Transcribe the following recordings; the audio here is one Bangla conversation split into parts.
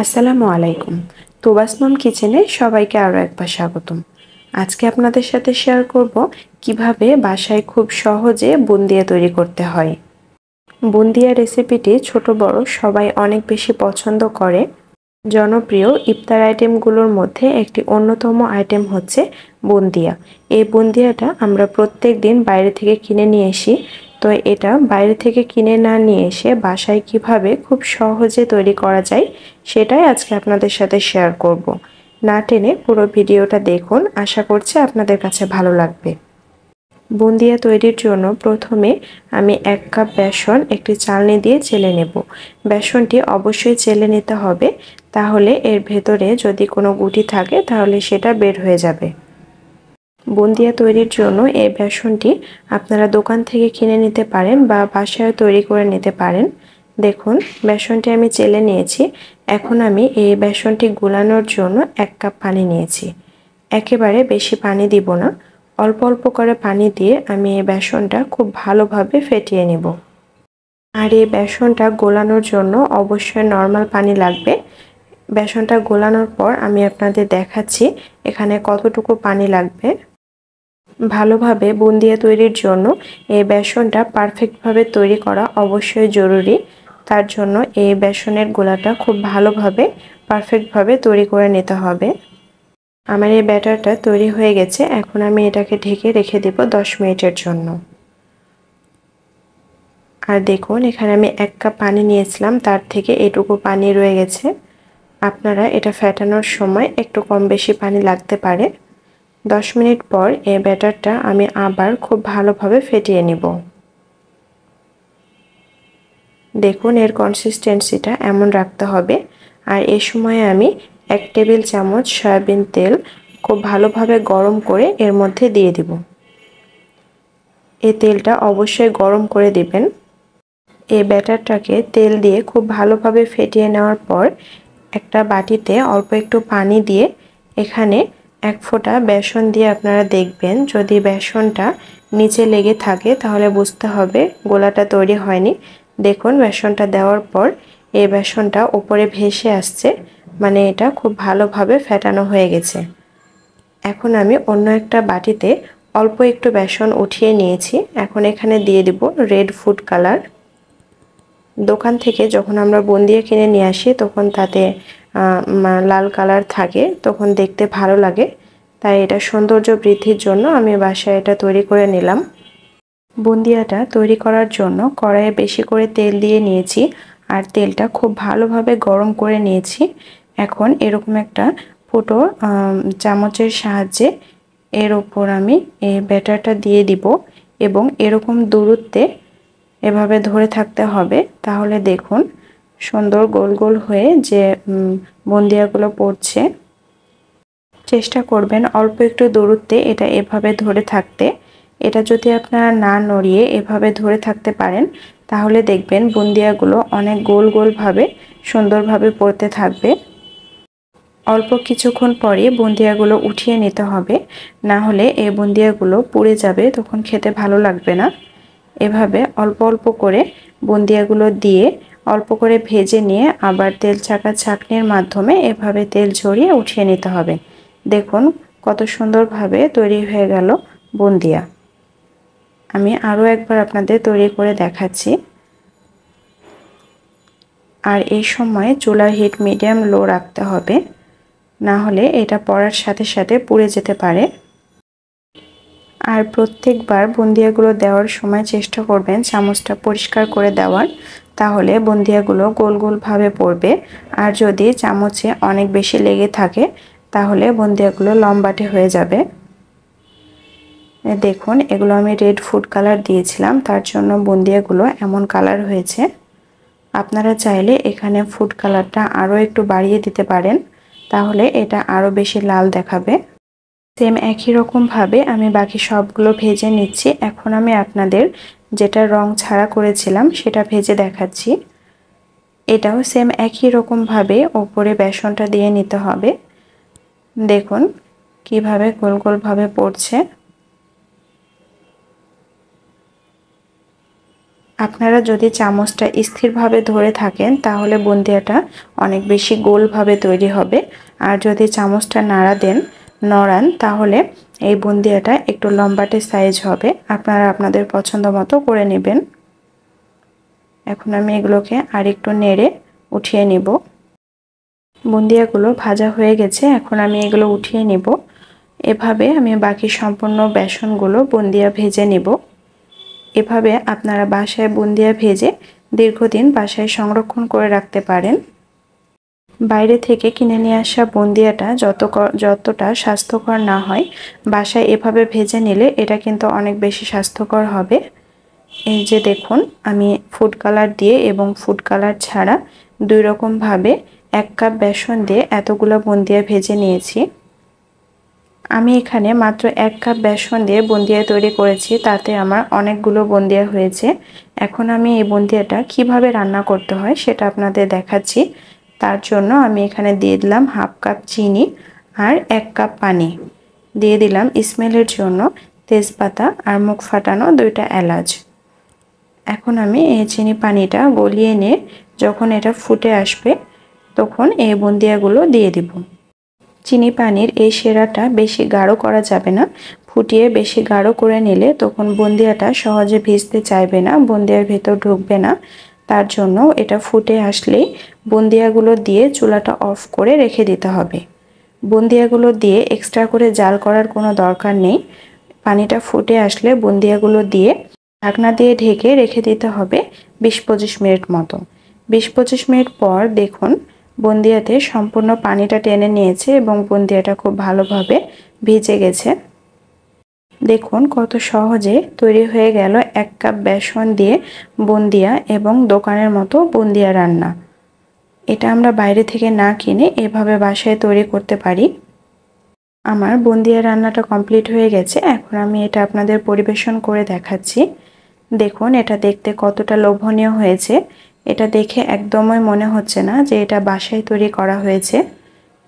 আসসালামু আলাইকুম। তুবাস মম কিচেনে সবাইকে আরও একবার স্বাগতম। আজকে আপনাদের সাথে শেয়ার করব কিভাবে বাসায় খুব সহজে বুন্দিয়া তৈরি করতে হয়। বুন্দিয়া রেসিপিটি ছোট বড় সবাই অনেক বেশি পছন্দ করে। জনপ্রিয় ইফতার আইটেমগুলোর মধ্যে একটি অন্যতম আইটেম হচ্ছে বুন্দিয়া। এই বুন্দিয়াটা আমরা প্রত্যেক দিন বাইরে থেকে কিনে নিয়ে আসি। তো এটা বাইরে থেকে কিনে না নিয়ে এসে বাসায় কিভাবে খুব সহজে তৈরি করা যায় সেটাই আজকে আপনাদের সাথে শেয়ার করব। না টেনে পুরো ভিডিওটা দেখুন, আশা করছি আপনাদের কাছে ভালো লাগবে। বুন্দিয়া তৈরির জন্য প্রথমে আমি 1 কাপ বেসন একটি চালনি দিয়ে চেলে নেব। বেসনটি অবশ্যই চেলে নিতে হবে, তাহলে এর ভেতরে যদি কোনো গুটি থাকে তাহলে সেটা বের হয়ে যাবে। বুন্দিয়া তৈরির জন্য এই বেসনটি আপনারা দোকান থেকে কিনে নিতে পারেন বা বাসায় তৈরি করে নিতে পারেন। দেখুন বেসনটি আমি চেলে নিয়েছি। এখন আমি এই বেসনটি গুলানোর জন্য 1 কাপ পানি নিয়েছি। একেবারে বেশি পানি দিব না, অল্প অল্প করে পানি দিয়ে আমি এই বেসনটা খুব ভালোভাবে ফেটিয়ে নেব। আর এই বেসনটা গোলানোর জন্য অবশ্যই নর্মাল পানি লাগবে। বেসনটা গোলানোর পর আমি আপনাদের দেখাচ্ছি এখানে কতটুকু পানি লাগবে। ভালোভাবে বুন্দিয়া তৈরির জন্য এই বেসনটা পারফেক্টভাবে তৈরি করা অবশ্যই জরুরি। তার জন্য এই বেসনের গোলাটা খুব ভালোভাবে পারফেক্টভাবে তৈরি করে নিতে হবে। আমার এই ব্যাটারটা তৈরি হয়ে গেছে। এখন আমি এটাকে ঢেকে রেখে দেব 10 মিনিটের জন্য। আর দেখুন এখানে আমি 1 কাপ পানি নিয়েছিলাম, তার থেকে এটুকু পানি রয়ে গেছে। আপনারা এটা ফেটানোর সময় একটু কম বেশি পানি লাগতে পারে। 10 মিনিট পর এই ব্যাটারটা আমি আবার খুব ভালোভাবে ফেটিয়ে নিব। দেখুন এর কনসিস্টেন্সিটা এমন রাখতে হবে। আর এই সময় আমি 1 টেবিল চামচ সয়াবিন তেল খুব ভালোভাবে গরম করে এর মধ্যে দিয়ে দিব। এই তেলটা অবশ্যই গরম করে দিবেন। এই ব্যাটারটাকে তেল দিয়ে খুব ভালোভাবে ফেটিয়ে নেওয়ার পর একটা বাটিতে অল্প একটু পানি দিয়ে এখানে 1 ফোঁটা বেসন দিয়ে আপনারা দেখবেন যদি বেসনটা নিচে লেগে থাকে তাহলে বুঝতে হবে গোলাটা তৈরি হয়নি। দেখুন বেসনটা দেওয়ার পর এই বেসনটা উপরে ভেসে আসছে, মানে এটা খুব ভালোভাবে ফেটানো হয়ে গেছে। এখন আমি অন্য একটা বাটিতে অল্প একটু বেসন উঠিয়ে নিয়েছি। এখন এখানে দিয়ে দিব রেড ফুড কালার। দোকান থেকে যখন আমরা বুন্দিয়া কিনে নিয়ে আসি তখন তাতে লাল কালার থাকে, তখন দেখতে ভালো লাগে। তাই এটা সৌন্দর্য বৃদ্ধির জন্য আমি বাসায় এটা তৈরি করে নিলাম। বুন্দিয়াটা তৈরি করার জন্য কড়াইয়ে বেশি করে তেল দিয়ে নিয়েছি আর তেলটা খুব ভালোভাবে গরম করে নিয়েছি। এখন এরকম একটা ফুটো চামচের সাহায্যে এর উপর আমি এই ব্যাটারটা দিয়ে দিব এবং এরকম দূরত্বে এভাবে ধরে থাকতে হবে। তাহলে দেখুন সুন্দর গোল গোল হয়ে যে বুন্দিয়াগুলো পড়ছে। চেষ্টা করবেন অল্প একটু দূরত্বে এটা এভাবে ধরে থাকতে। এটা যদি আপনারা না নড়িয়ে এভাবে ধরে থাকতে পারেন তাহলে দেখবেন বুন্দিয়াগুলো অনেক গোল গোলভাবে সুন্দরভাবে পড়তে থাকবে। অল্প কিছুক্ষণ পরে বুন্দিয়াগুলো উঠিয়ে নিতে হবে, না হলে এই বুন্দিয়াগুলো পুড়ে যাবে, তখন খেতে ভালো লাগবে না। এভাবে অল্প অল্প করে বুন্দিয়াগুলো দিয়ে অল্প করে ভেজে নিয়ে আবার তেল ছাঁকা ছাঁকনির মাধ্যমে এভাবে তেল ঝরিয়ে উঠিয়ে নিতে হবে। দেখুন কত সুন্দরভাবে তৈরি হয়ে গেল বুন্দিয়া। আমি আরও একবার আপনাদের তৈরি করে দেখাচ্ছি। আর এই সময় চুলার হিট মিডিয়াম লো রাখতে হবে, না হলে এটা পড়ার সাথে সাথে পুড়ে যেতে পারে। আর প্রত্যেকবার বুন্দিয়াগুলো দেওয়ার সময় চেষ্টা করবেন চামচটা পরিষ্কার করে দেওয়ার, তাহলে বুন্দিয়াগুলো গোল গোলভাবে পড়বে। আর যদি চামচে অনেক বেশি লেগে থাকে তাহলে বুন্দিয়াগুলো লম্বাটে হয়ে যাবে। দেখুন এগুলো আমি রেড ফুড কালার দিয়েছিলাম, তার জন্য বুন্দিয়াগুলো এমন কালার হয়েছে। আপনারা চাইলে এখানে ফুড কালারটা আরও একটু বাড়িয়ে দিতে পারেন, তাহলে এটা আরও বেশি লাল দেখাবে। সেম একই রকমভাবে আমি বাকি সবগুলো ভেজে নিচ্ছি। এখন আমি আপনাদের যেটা রং ছাড়া করেছিলাম সেটা ভেজে দেখাচ্ছি। এটাও সেম একই রকমভাবে ওপরে বেসনটা দিয়ে নিতে হবে। দেখুন কিভাবে গোল গোলভাবে পড়ছে। আপনারা যদি চামচটা স্থিরভাবে ধরে থাকেন তাহলে বুন্দিয়াটা অনেক বেশি গোলভাবে তৈরি হবে, আর যদি চামচটা নড়ান তাহলে এই বুন্দিয়াটা একটু লম্বাটে সাইজ হবে। আপনারা আপনাদের পছন্দ মতো করে নেবেন। এখন আমি এগুলোকে আরেকটু নেড়ে উঠিয়ে নিব। বুন্দিয়াগুলো ভাজা হয়ে গেছে, এখন আমি এগুলো উঠিয়ে নিব। এভাবে আমি বাকি সম্পূর্ণ বেসনগুলো বুন্দিয়া ভেজে নিব। এভাবে আপনারা বাসায় বুন্দিয়া ভেজে দীর্ঘদিন বাসায় সংরক্ষণ করে রাখতে পারেন। বাইরে থেকে কিনে নিয়ে আসা বুন্দিয়াটা যতটা স্বাস্থ্যকর না হয়, বাসায় এভাবে ভেজে নিলে এটা কিন্তু অনেক বেশি স্বাস্থ্যকর হবে। এই যে দেখুন, আমি ফুড কালার দিয়ে এবং ফুড কালার ছাড়া দুই রকমভাবে 1 কাপ বেসন দিয়ে এতগুলো বুন্দিয়া ভেজে নিয়েছি। আমি এখানে মাত্র 1 কাপ বেসন দিয়ে বুন্দিয়া তৈরি করেছি, তাতে আমার অনেকগুলো বুন্দিয়া হয়েছে। এখন আমি এই বুন্দিয়াটা কিভাবে রান্না করতে হয় সেটা আপনাদের দেখাচ্ছি। তার জন্য আমি এখানে দিয়ে দিলাম 1/2 কাপ চিনি আর 1 কাপ পানি। দিয়ে দিলাম স্মেলের জন্য তেজপাতা আর মুখ ফাটানো 2টা এলাচ। এখন আমি এই চিনি পানিটা গলিয়ে নিয়ে যখন এটা ফুটে আসবে তখন এই বুন্দিয়াগুলো দিয়ে দিব। চিনি পানির এই সেরাটা বেশি গাঢ় করা যাবে না, ফুটিয়ে বেশি গাঢ় করে নিলে তখন বুন্দিয়াটা সহজে ভিজতে চাইবে না, বুন্দিয়ার ভেতর ঢুকবে না। তার জন্য এটা ফুটে আসলেই বুন্দিয়াগুলো দিয়ে চুলাটা অফ করে রেখে দিতে হবে। বুন্দিয়াগুলো দিয়ে এক্সট্রা করে জাল করার কোনো দরকার নেই। পানিটা ফুটে আসলে বুন্দিয়াগুলো দিয়ে ঢাকনা দিয়ে ঢেকে রেখে দিতে হবে 20-25 মিনিট মতো। 20-25 মিনিট পর দেখুন বুন্দিয়াতে সম্পূর্ণ পানিটা টেনে নিয়েছে এবং বুন্দিয়াটা খুব ভালোভাবে ভিজে গেছে। দেখুন কত সহজে তৈরি হয়ে গেল 1 কাপ বেসন দিয়ে বুন্দিয়া এবং দোকানের মতো বুন্দিয়া রান্না। এটা আমরা বাইরে থেকে না কিনে এভাবে বাসায় তৈরি করতে পারি। আমার বুন্দিয়া রান্নাটা কমপ্লিট হয়ে গেছে, এখন আমি এটা আপনাদের পরিবেশন করে দেখাচ্ছি। দেখুন এটা দেখতে কতটা লোভনীয় হয়েছে। এটা দেখে একদমই মনে হচ্ছে না যে এটা বাসায় তৈরি করা হয়েছে,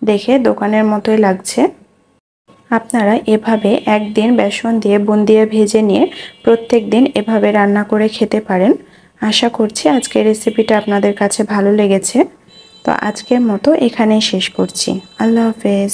দেখে দোকানের মতোই লাগছে। আপনারা এভাবে একদিন বেসন দিয়ে বুন্দিয়া ভেজে নিয়ে প্রত্যেক দিন এভাবে রান্না করে খেতে পারেন। আশা করছি আজকের রেসিপিটা আপনাদের কাছে ভালো লেগেছে। তো আজকের মতো এখানেই শেষ করছি। আল্লাহ হাফেজ।